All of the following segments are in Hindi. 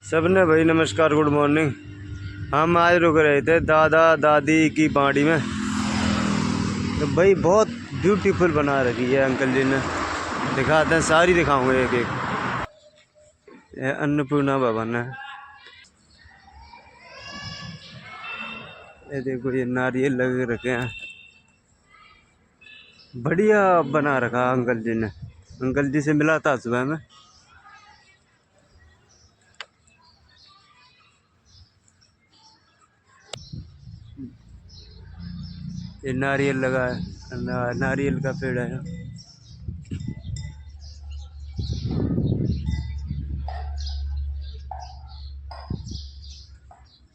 सबने भाई नमस्कार, गुड मॉर्निंग। हम आज रुक रहे थे दादा दादी की बाड़ी में। तो भाई बहुत ब्यूटीफुल बना रखी है अंकल जी ने। दिखाते हैं, सारी दिखाऊंगे एक एक। ये अन्नपूर्णा भवन है। ये देखो, ये नारियल लगे रखे हैं। बढ़िया बना रखा अंकल जी ने। अंकल जी से मिला था सुबह में। ये नारियल लगा है, नारियल का पेड़ है।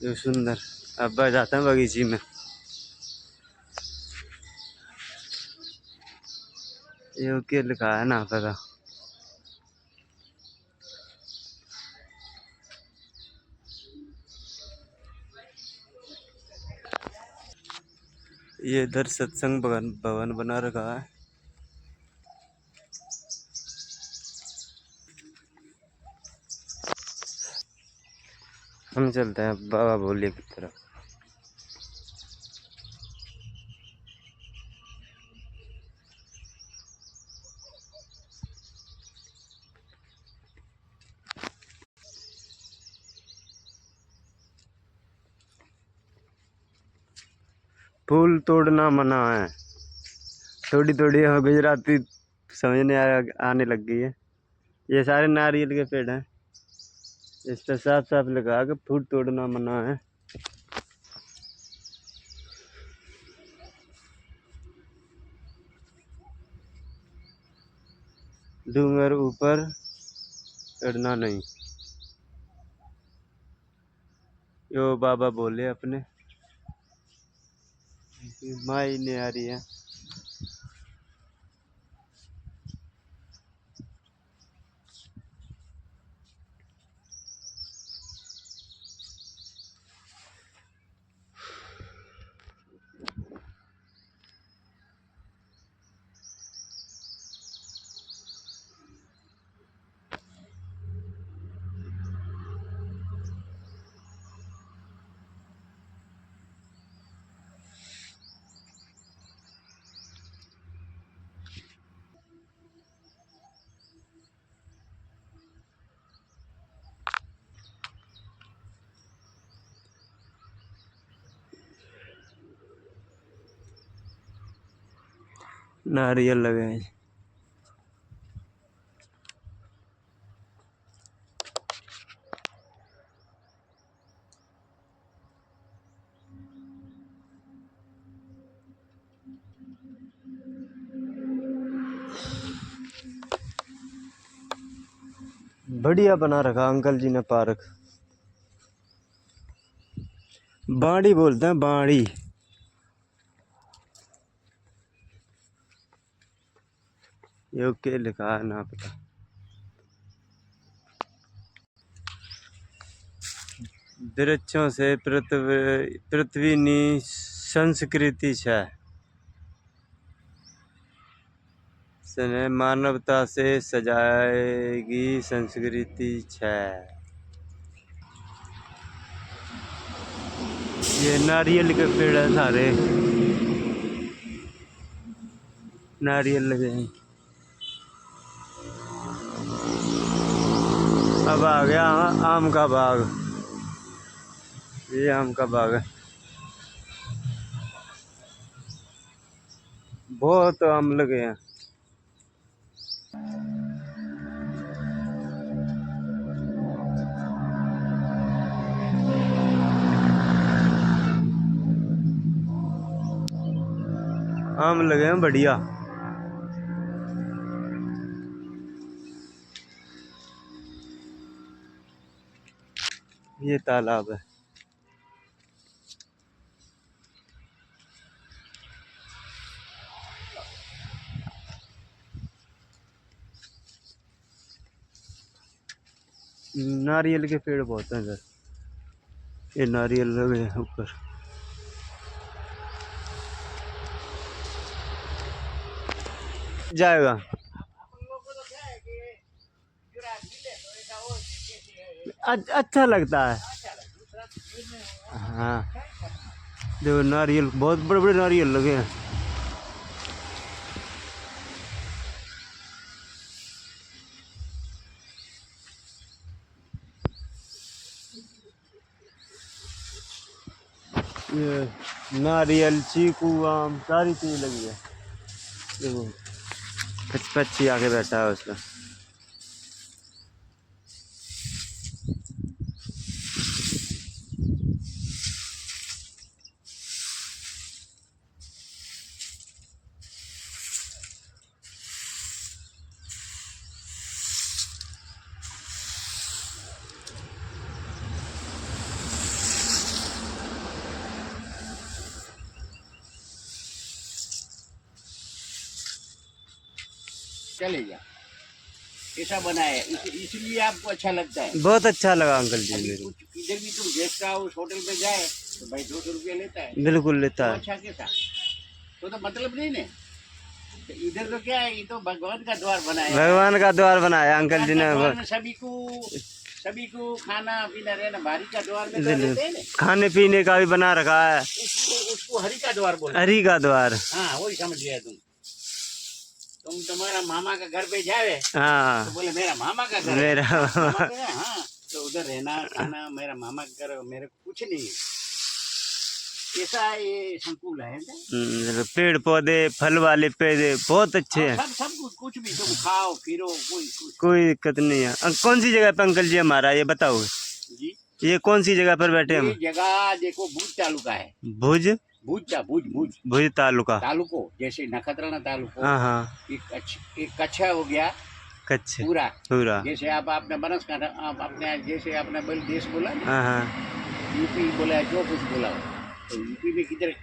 जो सुंदर। अब जाते हैं बगीची में। ये क्या लिखा है ना पता। ये इधर सत्संग भवन बना रखा है। हम चलते हैं बाबा भोले की तरफ। फूल तोड़ना मना है। थोड़ी थोड़ी गुजराती समझने आने लग गई है। ये सारे नारियल के पेड़ हैं। इस पर साफ साफ लिखा कि फूल तोड़ना मना है। डूंगर ऊपर चढ़ना नहीं। यो बाबा बोले अपने। माई नहीं आ रही है। नारियल लगे हैं। बढ़िया बना रखा अंकल जी ने पार्क। बाड़ी बोलते हैं, बाड़ी। ये क्या लिखा है ना पता। वृक्षों से पृथ्वी नी संस्कृति है। स्नेह मानवता से सजाएगी संस्कृति है। ये नारियल के पेड़ है सारे। नारियल लगे हैं। अब आ गया आम का बाग। ये आम का बाग है। बहुत आम लगे हैं। आम लगे हैं बढ़िया। ये तालाब है। नारियल के पेड़ बहुत हैं इधर। ये नारियल लगे हैं ऊपर। जाएगा। अच्छा लगता है। हाँ देखो नारियल, बहुत बड़े बड़े नारियल लगे हैं। ये नारियल, चीकू, आम सारी चीज लगी है। देखो पक्षी आके बैठा है उसका। चलेगा, ऐसा बनाया इसलिए आपको अच्छा लगता है। बहुत अच्छा लगा अंकल जी अभी मेरे को। कुछ इधर भी तुम देखता हो, उस होटल पे जाए तो भाई 200 रुपया लेता है। बिल्कुल लेता तो है। अच्छा कैसा, तो मतलब नहीं ने। तो इधर तो क्या है, ये तो भगवान का द्वार बनाया है। भगवान का द्वार बनाया अंकल जी ने। द्वार में सभी को खाना पीना रहना, बाहरी का द्वार में तो रहते हैं ना। खाने पीने का भी बना रखा है। उसको हरि का द्वार बोलते हैं। हरि का द्वार। हाँ वही समझ गया तुम तुम्हारा मामा का घर पे जावे हाँ तो बोले मेरा मामा का घर मेरा है। मामा का घर, हाँ तो उधर रहना खाना मेरा मामा का घर, मेरे को कुछ नहीं है। ऐसा ये संकुल है ना? पेड़ पौधे, फल वाले पेड़ बहुत अच्छे हैं। सब कुछ भी तुम खाओ फिरो, कोई दिक्कत नहीं है। कौन सी जगह पे अंकल जी हमारा ये बताओ जी। ये कौन सी जगह पर बैठे हम? ये जगह देखो भुज तालुका है। भुज भुज तालुका। तालुको जैसे नखत्राना तालुको। हाँ हाँ। एक कच्छ हो गया कच्छ पूरा। जैसे आप आपने बनासकांठा, आप अपने जैसे आपने देश बोला ना, हाँ हाँ। यूपी बोला, जो कुछ बोला हो, तो यूपी में किधर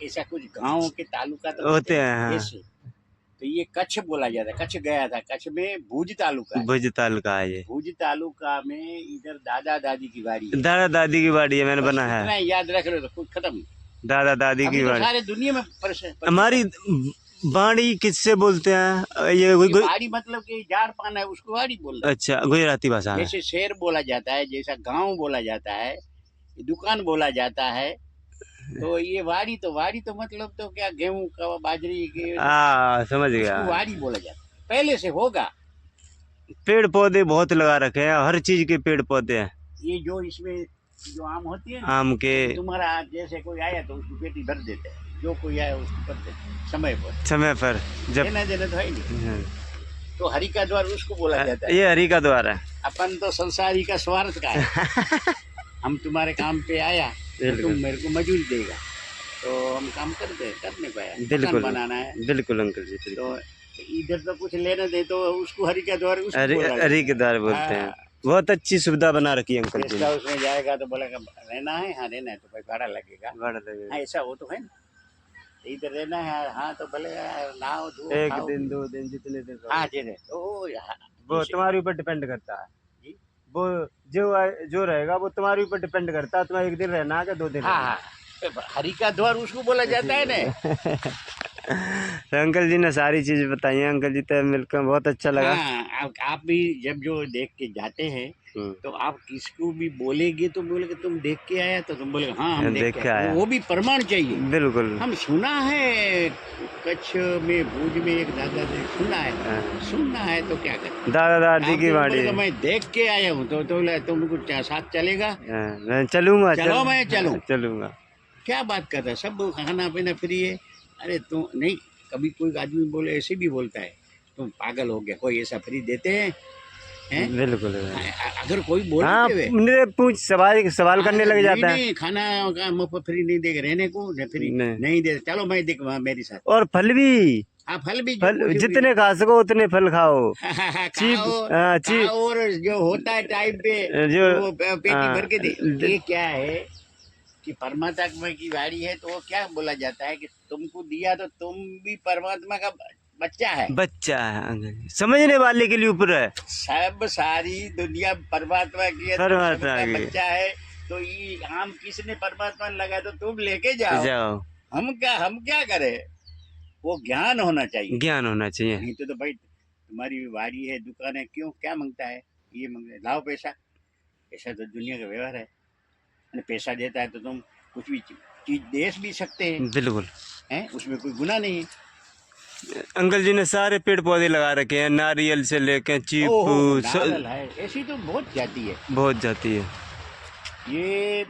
ऐसा कुछ गांव के तालुका तो होते हैं। हाँ। ऐसे तो ये कच्छ बोला जाता है। कच्छ गया था, कच्छ में भुज तालुका है। भुज तालुका है ये। भुज तालुका में इधर दादा दादी की बाड़ी है। दादा दादी की बाड़ी है, मैंने बना है। इतना याद रख लो तो कुछ खत्म। दादा दादी की तो बाड़ी। सारे दुनिया में हमारी बाड़ी किससे बोलते हैं? ये बाड़ी मतलब कि जार पान है, उसको बाड़ी बोलते हैं। अच्छा गुजराती भाषा में। जैसे शहर बोला जाता है, जैसा गांव बोला जाता है, दुकान बोला जाता है। तो ये वाड़ी तो मतलब तो क्या, गेहूं का, बाजरी के, समझ गया। वाड़ी बोला जाता है, पहले से होगा। पेड़ पौधे बहुत लगा रखे हैं, हर चीज के पेड़ पौधे हैं। ये जो इसमें जो आम होती है ना, आम के तुम्हारा जैसे कोई आया तो उसको पेटी भर देते हैं, जो कोई आया उसको कर देते समय पर जब देना तो है नहीं। तो हरि का द्वार उसको बोला जाता है। ये हरि का द्वार है। अपन तो संसारी का स्वार्थ का है। हम तुम्हारे काम पे आया तो तुम मेरे को मजूरी देगा, तो हम काम करने को आया, बिल्कुल बनाना है। बिल्कुल अंकल जी। तो इधर तो कुछ लेना दे तो उसको हरि का द्वार, हरि के द्वार बोलते हैं। बहुत अच्छी सुविधा बना रखी है अंकल जी। उसमें जाएगा तो बोलेगा रहना है, हाँ रहना है, तो भाई भाड़ा लगेगा। हाँ ऐसा वो तो है ना, इधर रहना है, हाँ तो भले नाव दो, 1 दिन 2 दिन जितने दिन। हाँ जी वो तुम्हारे ऊपर डिपेंड करता है। वो जो रहेगा वो तुम्हारे ऊपर डिपेंड करता है, तुम्हें 1 दिन रहना है कि 2 दिन। हाँ हरि का द्वार उसको बोला जाता है ना। तो अंकल जी ने सारी चीज बताई है। अंकल जी तो मिलकर बहुत अच्छा लगा। हाँ, आप भी जब जो देख के जाते हैं तो आप किसको भी बोलेंगे तो बोलेगे तुम देख के आया, तो तुम बोलेगे हाँ हम देख के आया। वो भी प्रमाण चाहिए। बिल्कुल। हम सुना है कच्छ में, भुज में एक दादा से सुनना है तो क्या करें, दादा दादी की बाड़ी। मैं देख के आया हूँ तो तुमको साथ चलेगा? मैं चलूंगा। चलो मैं चलूंगा। क्या बात कर रहा है, सब खाना पीना फ्री है। अरे तुम नहीं, कभी कोई आदमी बोले, ऐसे भी बोलता है तुम पागल हो गया, कोई ऐसा फ्री देते हैं? बिल्कुल। अगर कोई बोले मेरे पूछ सवाल करने लग जाता है। खाना का मुफ्त फ्री नहीं देगा, रहने को फ्री नहीं दे। चलो मैं देख मेरे साथ। और फल भी, फल जितने खा सको उतने फल खाओ। चीप और जो होता है टाइम पे जो पेटी भर के दे। ये क्या है कि परमात्मा की वाणी है, तो वो क्या बोला जाता है कि तुमको दिया तो तुम भी परमात्मा का बच्चा है। समझने वाले के लिए ऊपर है। सब सारी दुनिया परमात्मा की है, बच्चा है। तो ये आम किसने परमात्मा लगा तो तुम लेके जाओ। हम क्या करें? वो ज्ञान होना चाहिए। नहीं तो भाई तुम्हारी वाड़ी है, दुकान है, क्यों क्या मांगता है? ये लाओ पैसा, ऐसा तो दुनिया का व्यवहार है। और पैसा देता है तो तुम कुछ भी चीज दे भी सकते हैं, बिल्कुल। हैं, उसमें कोई गुनाह नहीं है। अंकल जी ने सारे पेड़ पौधे लगा रखे हैं, नारियल से लेके चीकू ओहो, नारल है, ऐसी तो बहुत जाती है। बहुत जाती है। ये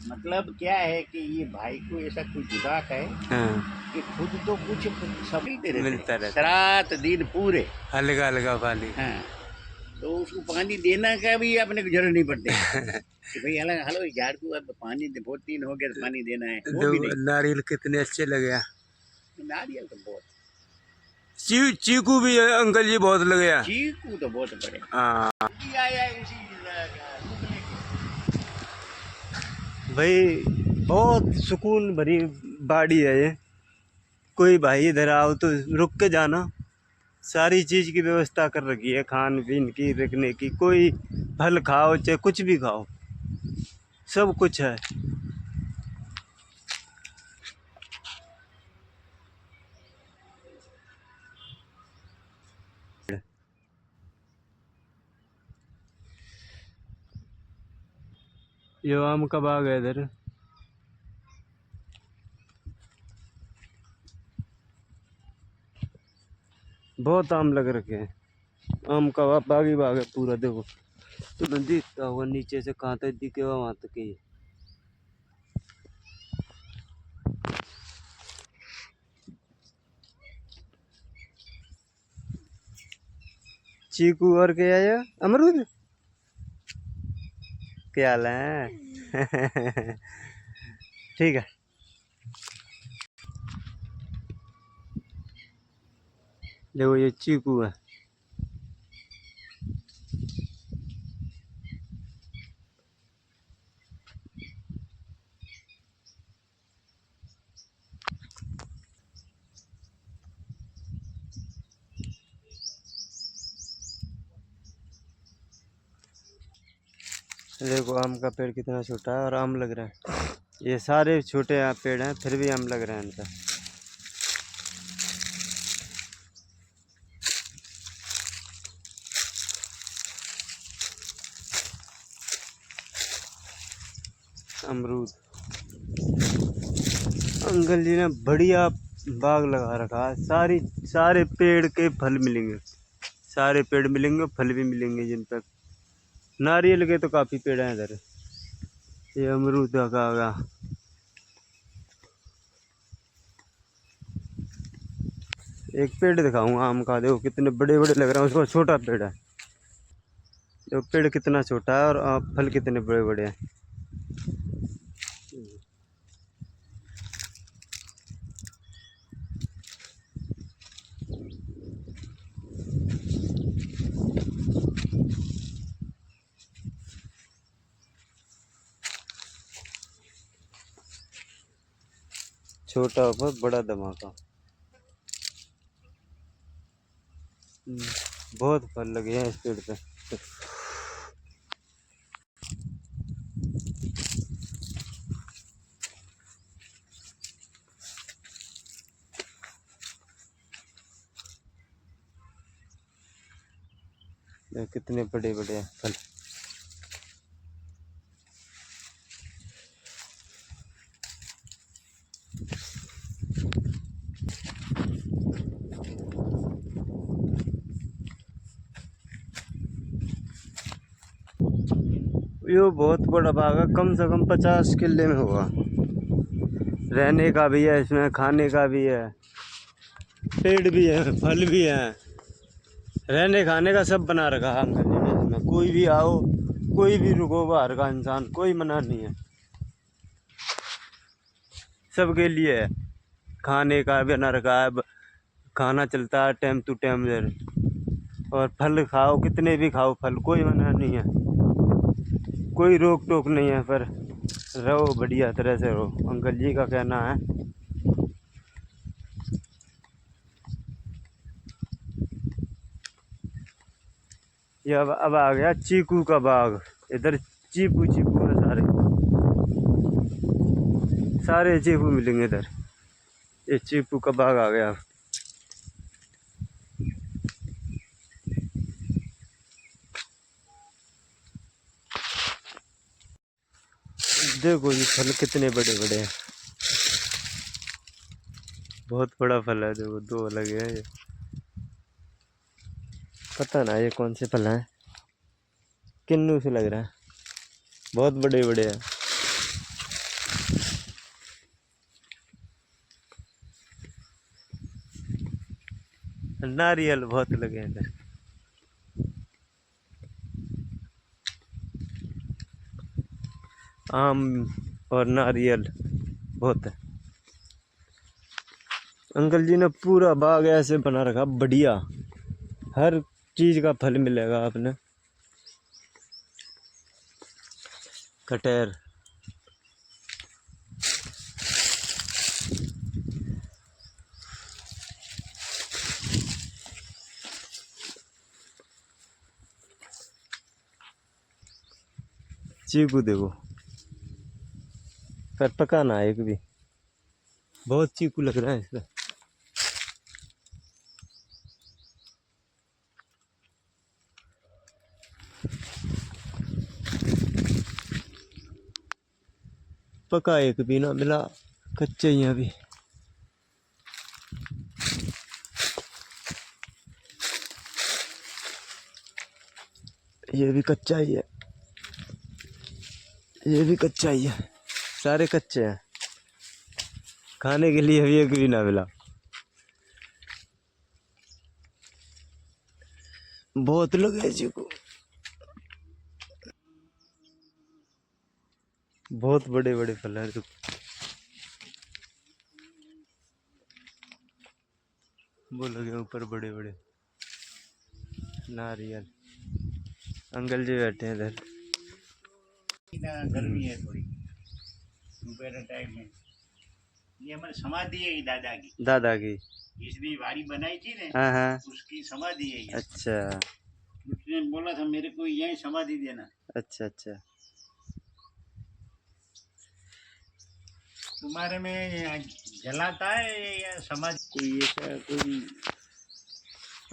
मतलब क्या है कि ये भाई को ऐसा कोई दिमाग है हाँ, कि खुद तो कुछ सब मिलते रहते मिलता हैं रहता है, रात दिन पूरे। हल्का हल्का पानी। हाँ, तो उसको पानी देना का भी अपने को जरूरत नहीं पड़ते कि भाई हेलो हेलो ये झाड़ को अब पानी दे, बहुत दिन हो गया तो पानी देना है, वो दो भी नहीं। नारियल कितने अच्छे लगे हैं। नारियल तो बहुत, चीकू भी है अंकल जी, बहुत लगे हैं। चीकू तो बहुत बड़े। हाँ ये आया इसी रूप लेके। भाई, बहुत सुकून भरी बाड़ी है ये। कोई भाई इधर आओ तो रुक के जाना, सारी चीज़ की व्यवस्था कर रखी है, खान पीन की, रखने की। कोई फल खाओ चाहे कुछ भी खाओ, सब कुछ है। ये आम का बाग है इधर, बहुत आम लग रखे हैं। आम का बाग ही बाग है पूरा। देखो तुम्हें दिखता होगा नीचे से, कहाँ तक दिखेगा वहां तक ही। चीकू और क्या है ये? अमरूद। क्या हाल है? ठीक है। देखो ये चीकू है। देखो आम का पेड़ कितना छोटा है और आम लग रहा है। ये सारे छोटे पेड़ हैं, फिर भी आम लग रहे हैं इनका। अमरूद। अंकल जी ने बढ़िया बाग लगा रखा है। सारे पेड़ के फल मिलेंगे, सारे पेड़ मिलेंगे, फल भी मिलेंगे जिन पर। नारियल के तो काफ़ी पेड़ हैं इधर। ये अमरूद का होगा। एक पेड़ दिखाऊंगा आम का, देखो कितने बड़े बड़े लग रहे हैं। उसको छोटा पेड़ है, देखो पेड़ कितना छोटा है और फल कितने बड़े बड़े हैं। छोटा ऊपर बड़ा धमाका। बहुत फल लगे हैं इस पेड़ पे। देखो कितने बड़े बड़े हैं फल। ये बहुत बड़ा बाग है, कम से कम 50 किले में होगा। रहने का भी है इसमें, खाने का भी है, पेड़ भी है, फल भी है, रहने खाने का सब बना रखा है अंकल जी ने इसमें। कोई भी आओ, कोई भी रुको, बाहर का इंसान कोई मना नहीं है, सबके लिए है। खाने का बना रखा है, खाना चलता है टाइम टू टाइम इधर। और फल खाओ, कितने भी खाओ फल, कोई मना नहीं है, कोई रोक टोक नहीं है। पर रहो बढ़िया तरह से रहो, अंकल जी का कहना है। ये अब आ गया चीकू का बाग। इधर चीकू चीकू है, सारे सारे चीकू मिलेंगे इधर। ये चीकू का बाग आ गया। देखो ये फल कितने बड़े बड़े हैं, बहुत बड़ा फल है। देखो दो अलग है ये, पता ना ये कौन से फल हैं, किन्नू से लग रहा है, बहुत बड़े बड़े हैं। नारियल बहुत लगे हैं इधर। आम और नारियल बहुत है। अंकल जी ने पूरा बाग ऐसे बना रखा, बढ़िया, हर चीज का फल मिलेगा आपने। कटहर, चीकू देखो, पर पका ना एक भी, बहुत चीकू लग रहा है इसका। पका एक भी ना मिला, कच्चे ही हैं अभी। ये भी कच्चा ही है, ये भी कच्चा ही है, सारे कच्चे हैं, खाने के लिए अभी एक भी ना मिला। बहुत लोग हैं जी को, बहुत बड़े बड़े फल हैं। वो लगे ऊपर बड़े बड़े नारियल। अंकल जी बैठे हैं इधर। गर्मी है थोड़ी दोपहर टाइम में। ये हमारी समाधि है दादा की। दादा की इसने वाड़ी बनाई थी ना, हाँ हाँ, उसकी समाधि है ये। अच्छा उसने बोला था मेरे को यही समाधि देना। अच्छा अच्छा। तुम्हारे में जलाता है या समाधि कोई ऐसा कोई?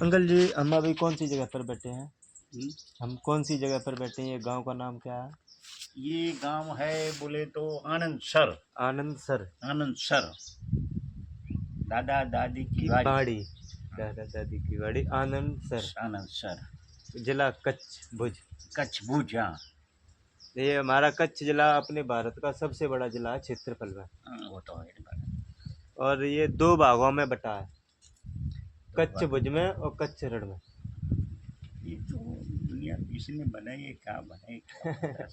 अंकल जी हम अभी कौन सी जगह पर बैठे हैं? हुँ? हम कौन सी जगह पर बैठे हैं? ये गांव का नाम क्या है? ये गांव है बोले तो आनंद सर। आनंद सर। आनंद सर, दादा दादी की बाड़ी, दादा दादी की बाड़ी आनंद सर, आनंद सर, जिला कच्छ भुज। कच्छ भुज। हाँ ये हमारा कच्छ जिला अपने भारत का सबसे बड़ा जिला है क्षेत्रफल में, वो तो है। और ये दो भागों में बटा है, कच्छ भुज में और कच्छ रण में। ये तो दुनिया किसने बनाई है, क्या बनाई, क्या पता है।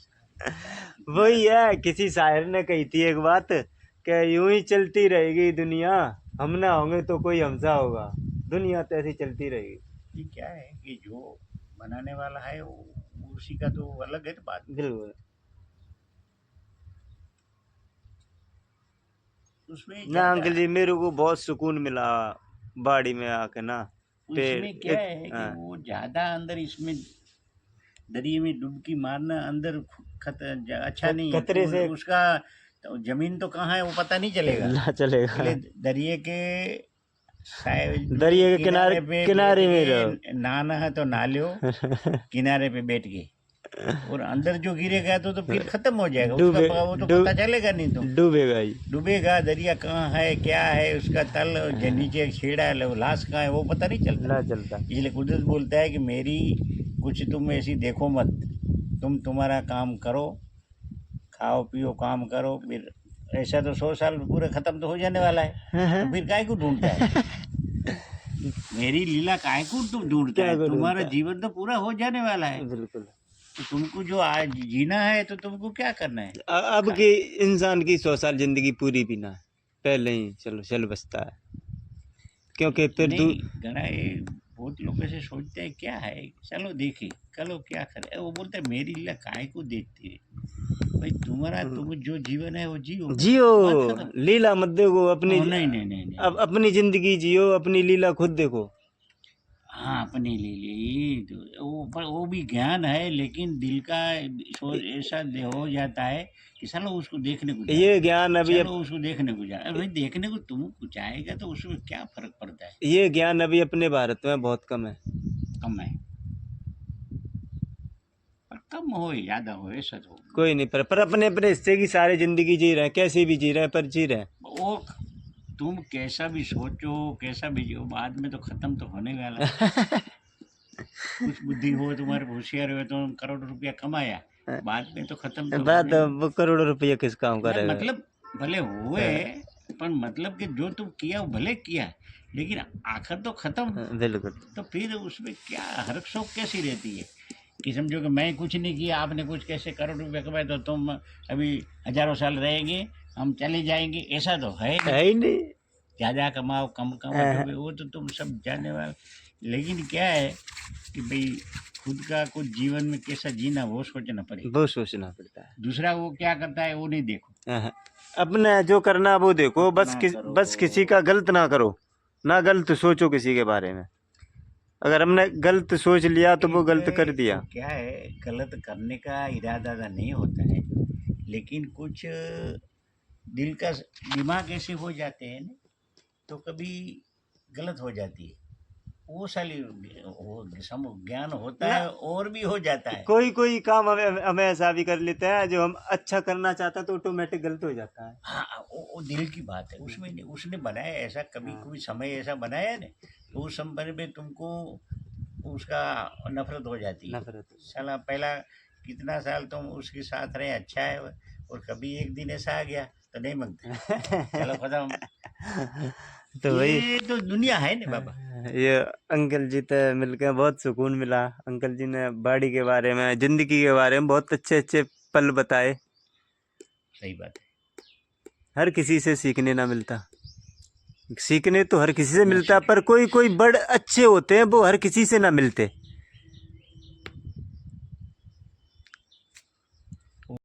वही है, किसी शायर ने कही थी एक बात कि यूं ही चलती रहेगी दुनिया, हम ना होंगे तो कोई हमसा होगा, दुनिया तो ऐसी चलती रहेगी। ये क्या है कि जो बनाने वाला है वो उसी का तो अलग है बात। बिल्कुल उसमें ना अंकल जी, मेरे को बहुत सुकून मिला बाड़ी में आके ना। उसमें क्या है कि हाँ, वो ज्यादा अंदर इसमें दरिए में डुबकी मारना अंदर अच्छा नहीं है। खतरे से उसका तो जमीन तो कहाँ है वो पता नहीं चलेगा। ना चलेगा, पहले दरिए के दरिया के किनारे पे किनारे में बैठ रहो। के नहाना है तो नहा लो किनारे पे बैठ के, और अंदर जो गिरेगा तो फिर खत्म हो जाएगा। उसका वो तो पता चलेगा नहीं, तो डूबेगा ही, डूबेगा। दरिया कहाँ है, क्या है, उसका तल जो नीचे छेड़ा है, लाश कहाँ है वो पता नहीं चलता। ना चलता। इसलिए कुदरत बोलता है कि मेरी कुछ तुम ऐसी देखो मत, तुम तुम्हारा काम करो, खाओ पियो काम करो। फिर ऐसा तो 100 साल पूरे खत्म तो हो जाने वाला है, तो फिर काय को ढूंढता है? मेरी लीला काय को तुम ढूंढता है? तुम्हारा जीवन तो पूरा हो जाने वाला है। बिल्कुल। तो तुमको जो आज जीना है तो तुमको क्या करना है? अब की इंसान की 100 साल जिंदगी पूरी भी ना है, पहले ही चलो चल बसता है, क्योंकि फिर नहीं घना बहुत लोग ऐसे सोचते हैं क्या है, चलो देखे कलो क्या करे। वो बोलते हैं मेरी लीला काय को देखती है? भाई तुम्हारा तुम जो जीवन है वो जियो, जियो, लीला मत देखो अपनी। नहीं नहीं नहीं, नहीं। अब अपनी जिंदगी जियो, अपनी लीला खुद देखो। हाँ अपनी ले ली तो पर वो भी ज्ञान है, लेकिन दिल का सोच ऐसा हो जाता है कि चलो उसको देखने को ये ज्ञान अभी चलो उसको देखने को जा। अरे भाई देखने को तुम कुछ आएगा तो उसमें क्या फर्क पड़ता है? ये ज्ञान अभी अपने भारत में बहुत कम है। कम है, पर कम हो ज़्यादा हो ऐसा तो कोई नहीं, पर अपने अपने हिस्से की सारी जिंदगी जी रहे हैं, कैसे भी जी रहे हैं, पर जी रहे हैं। वो तुम कैसा भी सोचो कैसा भी जियो बाद में तो ख़त्म तो होने वाला है। कुछ बुद्धि हो तुम्हारे होशियार हो तो करोड़ रुपया कमाया बाद में तो ख़त्म तो बात होने वो करोड़ों रुपये किस काम नहीं, करेगा। मतलब भले हुए पर मतलब कि जो तुम किया वो भले किया लेकिन आखिर तो ख़त्म। बिल्कुल। तो फिर उसमें क्या हर्क शौक कैसी रहती है कि समझो कि मैं कुछ नहीं किया आपने कुछ कैसे करोड़ रुपये कमाए तो तुम अभी हजारों साल रहेंगे हम चले जाएंगे ऐसा तो है नहीं। है ही नहीं। ज़्यादा कमाओ कम कमाओ जो भी वो तो तुम सब जानने वाले लेकिन क्या है कि भाई खुद का कुछ जीवन में कैसा जीना वो सोचना पड़ेगा। वो सोचना पड़ता है। दूसरा वो क्या करता है वो नहीं देखो अपने जो करना वो देखो, बस अपना बस किसी का गलत ना करो, ना गलत सोचो किसी के बारे में। अगर हमने गलत सोच लिया तो वो गलत कर दिया। तो क्या है गलत करने का इरादा नहीं होता है लेकिन कुछ दिल का दिमाग ऐसे हो जाते हैं ना तो कभी गलत हो जाती है वो साली वो ज्ञान होता है और भी हो जाता है। कोई कोई काम हमें ऐसा भी कर लेते हैं जो हम अच्छा करना चाहता है तो ऑटोमेटिक गलत हो जाता है। हाँ वो दिल की बात है उसमें नहीं उसने बनाया ऐसा कभी कोई समय ऐसा बनाया है ना तो उस समय में तुमको उसका नफरत हो जाती है। नफरत। साला पहला कितना साल तुम उसके साथ रहे अच्छा है और कभी एक दिन ऐसा आ गया तो नहीं मांगते चलो खत्म। तो वही ये तो दुनिया है ना बाबा। ये अंकल जी से मिलकर बहुत सुकून मिला। अंकल जी ने बाड़ी के बारे में, जिंदगी के बारे में बहुत अच्छे अच्छे पल बताए। सही बात है। हर किसी से सीखने ना मिलता, सीखने तो हर किसी से मिलता, पर कोई कोई बड़ अच्छे होते हैं वो हर किसी से ना मिलते।